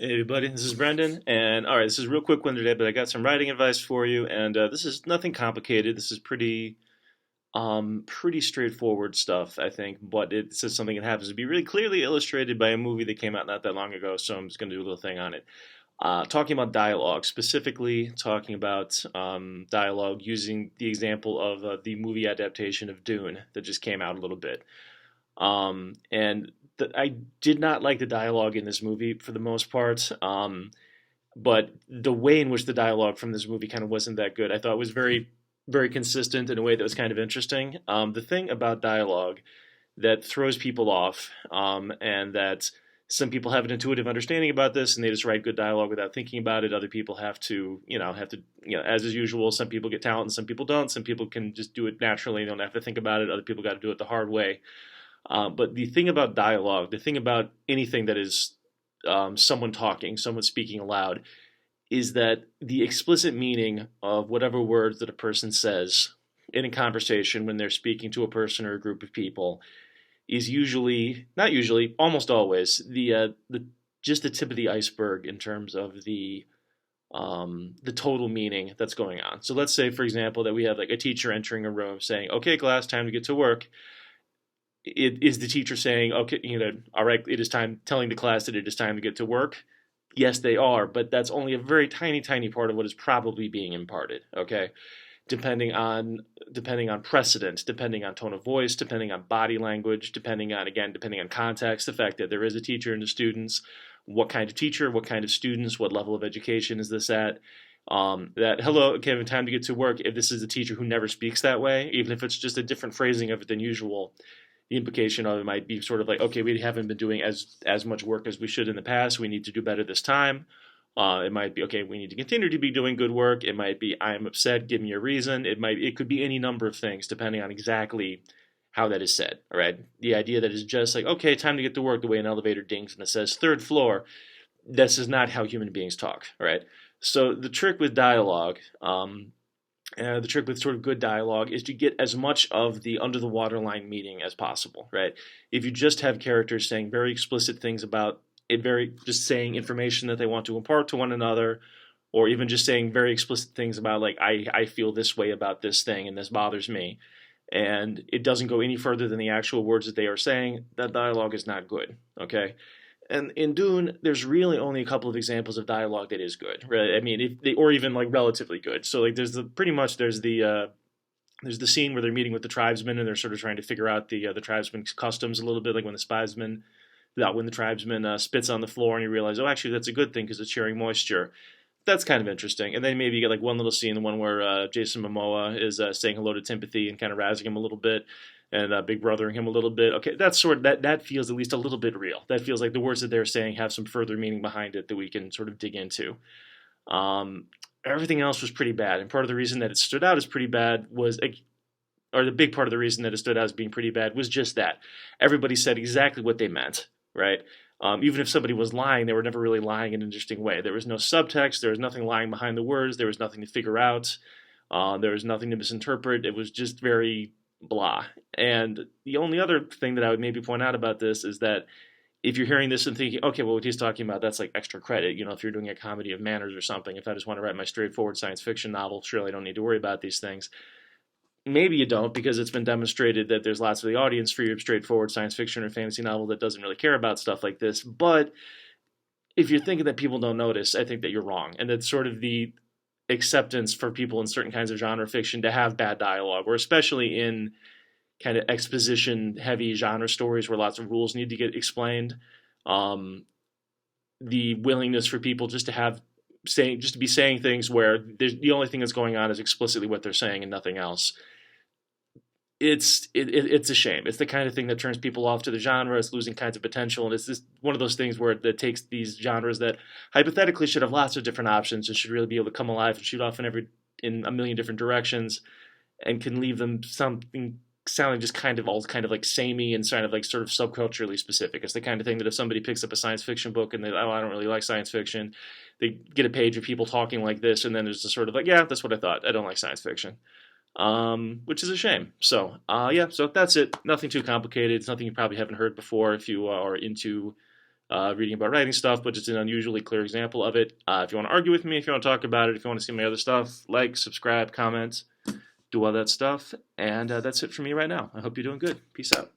Hey everybody, this is Brendan, and all right, this is a real quick one today, but I got some writing advice for you, and this is nothing complicated. This is pretty straightforward stuff, I think, but it says something that happens to be really clearly illustrated by a movie that came out not that long ago, so I'm just going to do a little thing on it. Talking about dialogue, specifically talking about dialogue using the example of the movie adaptation of Dune that just came out a little bit. And I did not like the dialogue in this movie for the most part. But the way in which the dialogue from this movie kind of wasn't that good. I thought it was very consistent in a way that was kind of interesting. The thing about dialogue that throws people off, and that some people have an intuitive understanding about this, and they just write good dialogue without thinking about it. Other people as is usual. Some people get talent, and some people don't. Some people can just do it naturally; they don't have to think about it. Other people got to do it the hard way. But the thing about dialogue, the thing about anything that is someone talking, someone speaking aloud, is that the explicit meaning of whatever words that a person says in a conversation when they're speaking to a person or a group of people is usually, not usually, almost always the just the tip of the iceberg in terms of the total meaning that's going on. So let's say, for example, that we have like a teacher entering a room saying, "Okay, class, time to get to work." It is the teacher saying, okay, all right, it is time, telling the class that it is time to get to work? Yes, they are, but that's only a very tiny, tiny part of what is probably being imparted. Okay, depending on precedent, depending on tone of voice, depending on body language, depending on context, the fact that there is a teacher and the students, what kind of teacher, what kind of students, what level of education is this at? That hello, okay, time to get to work. If this is a teacher who never speaks that way, even if it's just a different phrasing of it than usual, the implication of it might be sort of like, okay, we haven't been doing as much work as we should in the past. We need to do better this time. It might be, okay, we need to continue to be doing good work. It might be, I am upset. Give me a reason. It could be any number of things depending on exactly how that is said. All right, the idea that is just like, okay, time to get to work. The way an elevator dings and it says third floor. This is not how human beings talk. All right. So the trick with dialogue, the trick with sort of good dialogue is to get as much of the under the waterline meaning as possible, right? If you just have characters saying very explicit things about it, just saying information that they want to impart to one another, or even just saying very explicit things about like I feel this way about this thing and this bothers me, and it doesn't go any further than the actual words that they are saying, that dialogue is not good. Okay, and in Dune, there's really only a couple of examples of dialogue that is good, right? I mean, if they, or even like relatively good. So like, there's the scene where they're meeting with the tribesmen and they're sort of trying to figure out the tribesmen's customs a little bit, like when the tribesman spits on the floor and you realize, oh, actually that's a good thing because it's sharing moisture. That's kind of interesting. And then maybe you get like one little scene, the one where Jason Momoa is saying hello to Timothy and kind of razzing him a little bit, and Big Brothering him a little bit. Okay, that's that feels at least a little bit real. That feels like the words that they're saying have some further meaning behind it that we can sort of dig into. Everything else was pretty bad, and part of the reason that it stood out as pretty bad was, or the big part of the reason that it stood out as being pretty bad was just that everybody said exactly what they meant, right? Even if somebody was lying, they were never really lying in an interesting way. There was no subtext. There was nothing lying behind the words. There was nothing to figure out. There was nothing to misinterpret. It was just very blah. And the only other thing that I would maybe point out about this is that if you're hearing this and thinking, okay, well, what he's talking about, that's like extra credit. If you're doing a comedy of manners or something, if I just want to write my straightforward science fiction novel, surely I don't need to worry about these things. Maybe you don't, because it's been demonstrated that there's lots of the audience for your straightforward science fiction or fantasy novel that doesn't really care about stuff like this. But if you're thinking that people don't notice, I think that you're wrong. And that's sort of the acceptance for people in certain kinds of genre fiction to have bad dialogue, or especially in kind of exposition heavy genre stories where lots of rules need to get explained. The willingness for people just to be saying things where the only thing that's going on is explicitly what they're saying and nothing else. It's a shame. It's the kind of thing that turns people off to the genre. It's losing kinds of potential, and it's just one of those things where it takes these genres that hypothetically should have lots of different options and should really be able to come alive and shoot off in a million different directions, and can leave them something sounding just kind of like samey and sort of subculturally specific. It's the kind of thing that if somebody picks up a science fiction book and I don't really like science fiction, they get a page of people talking like this, and then there's a sort of like, yeah, that's what I thought. I don't like science fiction. Which is a shame. So, so that's it. Nothing too complicated. It's nothing you probably haven't heard before if you are into reading about writing stuff, but just an unusually clear example of it. If you want to argue with me, if you want to talk about it, if you want to see my other stuff, like, subscribe, comment, do all that stuff. And that's it for me right now. I hope you're doing good. Peace out.